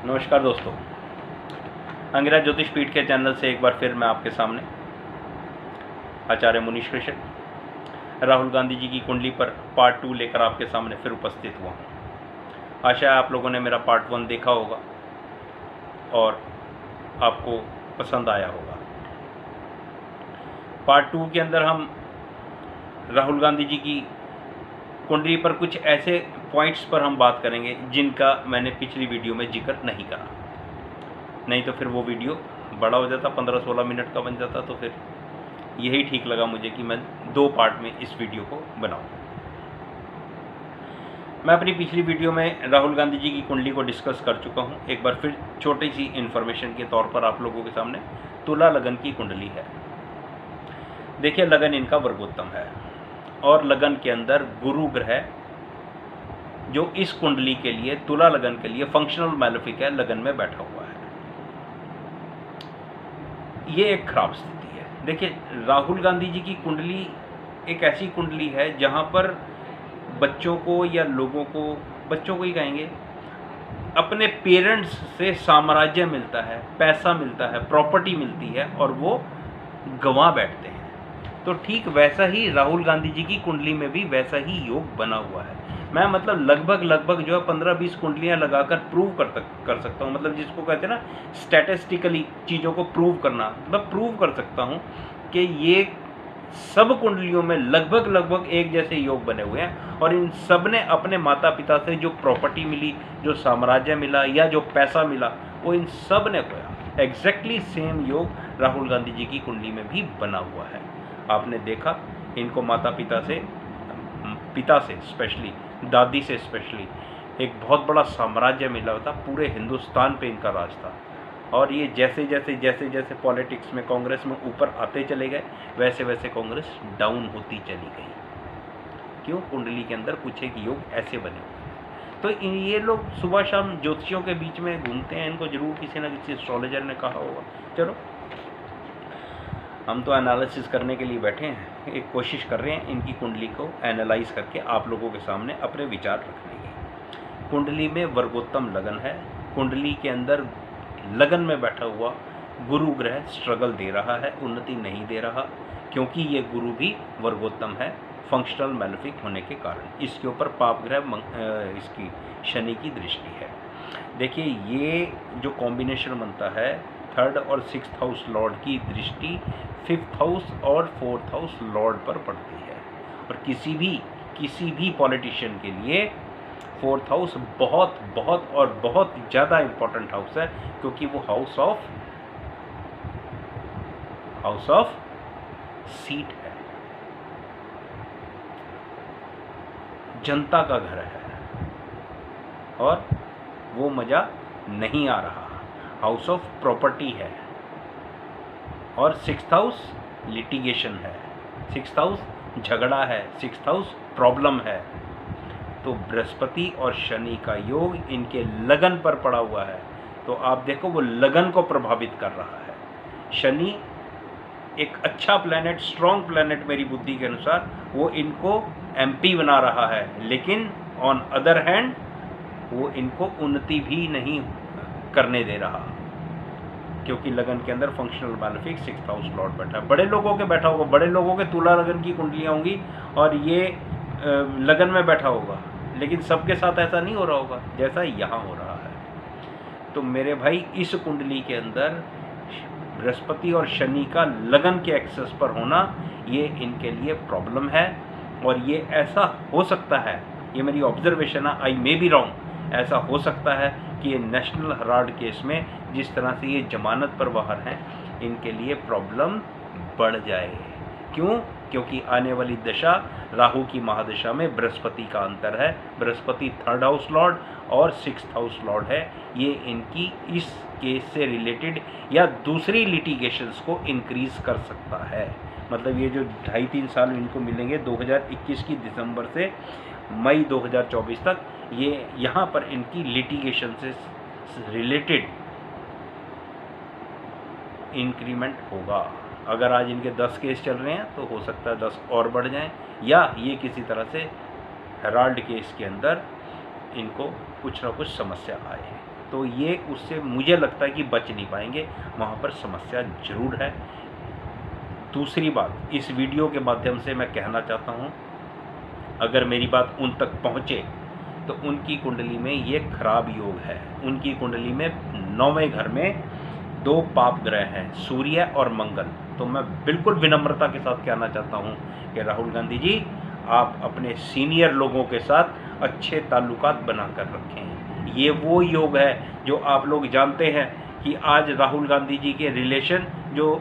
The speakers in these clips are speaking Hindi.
नमस्कार दोस्तों, अंग्रेज ज्योतिष पीठ के चैनल से एक बार फिर मैं आपके सामने आचार्य मुनीश कृष्ण राहुल गांधी जी की कुंडली पर पार्ट 2 लेकर आपके सामने फिर उपस्थित हुआ हूँ। आशा है आप लोगों ने मेरा पार्ट 1 देखा होगा और आपको पसंद आया होगा। पार्ट 2 के अंदर हम राहुल गांधी जी की कुंडली पर कुछ ऐसे पॉइंट्स पर हम बात करेंगे जिनका मैंने पिछली वीडियो में जिक्र नहीं करा, नहीं तो फिर वो वीडियो बड़ा हो जाता, 15-16 मिनट का बन जाता। तो फिर यही ठीक लगा मुझे कि मैं 2 पार्ट में इस वीडियो को बनाऊं। मैं अपनी पिछली वीडियो में राहुल गांधी जी की कुंडली को डिस्कस कर चुका हूं। एक बार फिर छोटी सी इन्फॉर्मेशन के तौर पर आप लोगों के सामने तुला लगन की कुंडली है। देखिए, लगन इनका वर्गोत्तम है और लगन के अंदर गुरु ग्रह जो इस कुंडली के लिए, तुला लगन के लिए फंक्शनल मैलेफिक है, लगन में बैठा हुआ है। ये एक खराब स्थिति है। देखिए, राहुल गांधी जी की कुंडली एक ऐसी कुंडली है जहां पर बच्चों को या लोगों को, बच्चों को ही कहेंगे, अपने पेरेंट्स से साम्राज्य मिलता है, पैसा मिलता है, प्रॉपर्टी मिलती है और वो गंवा बैठते हैं। तो ठीक वैसा ही राहुल गांधी जी की कुंडली में भी वैसा ही योग बना हुआ है। मैं मतलब लगभग जो है 15-20 कुंडलियां लगाकर प्रूव कर सकता हूं। मतलब जिसको कहते हैं ना स्टैटिस्टिकली चीज़ों को प्रूव करना, मैं प्रूव कर सकता हूं कि ये सब कुंडलियों में लगभग एक जैसे योग बने हुए हैं और इन सब ने अपने माता पिता से जो प्रॉपर्टी मिली, जो साम्राज्य मिला या जो पैसा मिला, वो इन सब ने खोया। एग्जैक्टली सेम योग राहुल गांधी जी की कुंडली में भी बना हुआ है। आपने देखा, इनको माता पिता से स्पेशली, दादी से स्पेशली एक बहुत बड़ा साम्राज्य मिला था, पूरे हिंदुस्तान पे इनका राज था। और ये जैसे जैसे पॉलिटिक्स में, कांग्रेस में ऊपर आते चले गए, वैसे वैसे कांग्रेस डाउन होती चली गई। क्यों? कुंडली के अंदर कुछ एक योग ऐसे बने हुए। तो ये लोग सुबह शाम ज्योतिषियों के बीच में घूमते हैं, इनको जरूर किसी न किसी एस्ट्रोलॉजर ने कहा होगा। चलो, हम तो एनालिसिस करने के लिए बैठे हैं, एक कोशिश कर रहे हैं इनकी कुंडली को एनालाइज करके आप लोगों के सामने अपने विचार रखने की। कुंडली में वर्गोत्तम लगन है। कुंडली के अंदर लगन में बैठा हुआ गुरु ग्रह स्ट्रगल दे रहा है, उन्नति नहीं दे रहा, क्योंकि ये गुरु भी वर्गोत्तम है फंक्शनल मैलेफिक होने के कारण। इसके ऊपर पाप ग्रह इसकी शनि की दृष्टि है। देखिए, ये जो कॉम्बिनेशन बनता है, 3rd और 6th हाउस लॉर्ड की दृष्टि 5th हाउस और 4th हाउस लॉर्ड पर पड़ती है। और किसी भी पॉलिटिशियन के लिए 4th हाउस बहुत ज़्यादा इम्पोर्टेंट हाउस है, क्योंकि वो हाउस ऑफ सीट है, जनता का घर है और वो मज़ा नहीं आ रहा। हाउस ऑफ प्रॉपर्टी है और 6th हाउस लिटिगेशन है, 6th हाउस झगड़ा है, 6th हाउस प्रॉब्लम है। तो बृहस्पति और शनि का योग इनके लगन पर पड़ा हुआ है। तो आप देखो, वो लगन को प्रभावित कर रहा है। शनि एक अच्छा प्लैनेट, स्ट्रॉन्ग प्लैनेट मेरी बुद्धि के अनुसार, वो इनको MP बना रहा है, लेकिन ऑन अदर हैंड वो इनको उन्नति भी नहीं करने दे रहा, क्योंकि लगन के अंदर functional malefic 6th house Lord बैठा है। बड़े लोगों के बैठा होगा, बड़े लोगों के तुला लगन की कुंडलियाँ होंगी और ये लगन में बैठा होगा, लेकिन सबके साथ ऐसा नहीं हो रहा होगा जैसा यहाँ हो रहा है। तो मेरे भाई, इस कुंडली के अंदर बृहस्पति और शनि का लगन के एक्सेस पर होना, ये इनके लिए प्रॉब्लम है। और ये ऐसा हो सकता है, ये मेरी ऑब्जर्वेशन है, आई मे बी रॉन्ग, ऐसा हो सकता है कि ये नेशनल हेराल्ड केस में जिस तरह से ये जमानत पर बाहर हैं, इनके लिए प्रॉब्लम बढ़ जाए। क्यों? क्योंकि आने वाली दशा, राहु की महादशा में बृहस्पति का अंतर है। बृहस्पति 3rd हाउस लॉर्ड और 6th हाउस लॉर्ड है। ये इनकी इस केस से रिलेटेड या दूसरी लिटिगेशंस को इंक्रीज कर सकता है। मतलब ये जो 2.5-3 साल इनको मिलेंगे 2021 की दिसंबर से मई 2024 तक, ये यहाँ पर इनकी लिटिगेशन से रिलेटेड इंक्रीमेंट होगा। अगर आज इनके 10 केस चल रहे हैं तो हो सकता है 10 और बढ़ जाएं, या ये किसी तरह से हेराल्ड केस के अंदर इनको कुछ ना कुछ समस्या आए। तो ये उससे मुझे लगता है कि बच नहीं पाएंगे, वहाँ पर समस्या जरूर है। दूसरी बात, इस वीडियो के माध्यम से मैं कहना चाहता हूँ, अगर मेरी बात उन तक पहुँचे तो उनकी कुंडली में ये खराब योग है। उनकी कुंडली में 9वें घर में 2 पाप ग्रह हैं, सूर्य और मंगल। तो मैं बिल्कुल विनम्रता के साथ कहना चाहता हूँ कि राहुल गांधी जी, आप अपने सीनियर लोगों के साथ अच्छे ताल्लुकात बनाकर रखें। ये वो योग है जो आप लोग जानते हैं कि आज राहुल गांधी जी के रिलेशन जो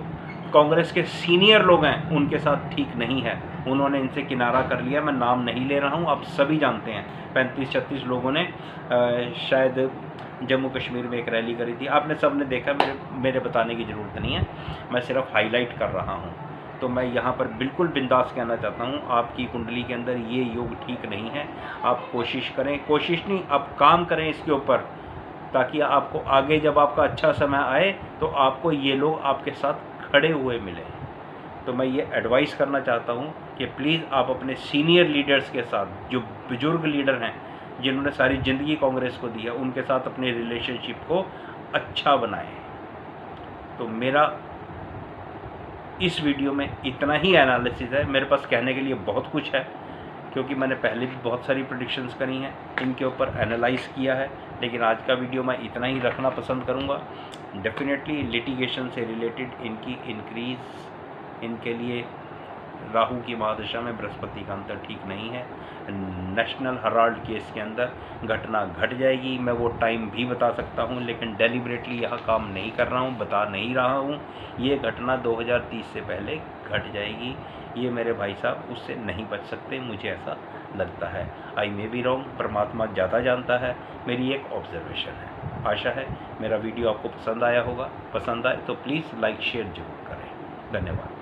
कांग्रेस के सीनियर लोग हैं उनके साथ ठीक नहीं है। उन्होंने इनसे किनारा कर लिया, मैं नाम नहीं ले रहा हूँ, आप सभी जानते हैं। 35-36 लोगों ने शायद जम्मू कश्मीर में एक रैली करी थी, आपने सब ने देखा, मेरे बताने की ज़रूरत नहीं है, मैं सिर्फ हाईलाइट कर रहा हूँ। तो मैं यहाँ पर बिल्कुल बिंदास कहना चाहता हूँ, आपकी कुंडली के अंदर ये योग ठीक नहीं है। आप कोशिश करें, कोशिश नहीं, आप काम करें इसके ऊपर, ताकि आपको आगे जब आपका अच्छा समय आए तो आपको ये लोग आपके साथ खड़े हुए मिले। तो मैं ये एडवाइस करना चाहता हूँ कि प्लीज़ आप अपने सीनियर लीडर्स के साथ, जो बुजुर्ग लीडर हैं जिन्होंने सारी ज़िंदगी कांग्रेस को दी है, उनके साथ अपने रिलेशनशिप को अच्छा बनाएं। तो मेरा इस वीडियो में इतना ही एनालिसिस है। मेरे पास कहने के लिए बहुत कुछ है, क्योंकि मैंने पहले भी बहुत सारी प्रेडिक्शंस करी हैं, इनके ऊपर एनालाइज किया है, लेकिन आज का वीडियो मैं इतना ही रखना पसंद करूंगा। डेफिनेटली लिटिगेशन से रिलेटेड इनकी इंक्रीज, इनके लिए राहु की महादशा में बृहस्पति का अंतर ठीक नहीं है। नेशनल हेराल्ड केस के अंदर घटना घट जाएगी, मैं वो टाइम भी बता सकता हूँ, लेकिन डेलिबरेटली यहाँ काम नहीं कर रहा हूँ, बता नहीं रहा हूँ। ये घटना 2030 से पहले घट जाएगी। ये मेरे भाई साहब उससे नहीं बच सकते, मुझे ऐसा लगता है। आई मे बी रॉन्ग, परमात्मा ज़्यादा जानता है, मेरी एक ऑब्जर्वेशन है। आशा है मेरा वीडियो आपको पसंद आया होगा। पसंद आए तो प्लीज़ लाइक शेयर जरूर करें। धन्यवाद।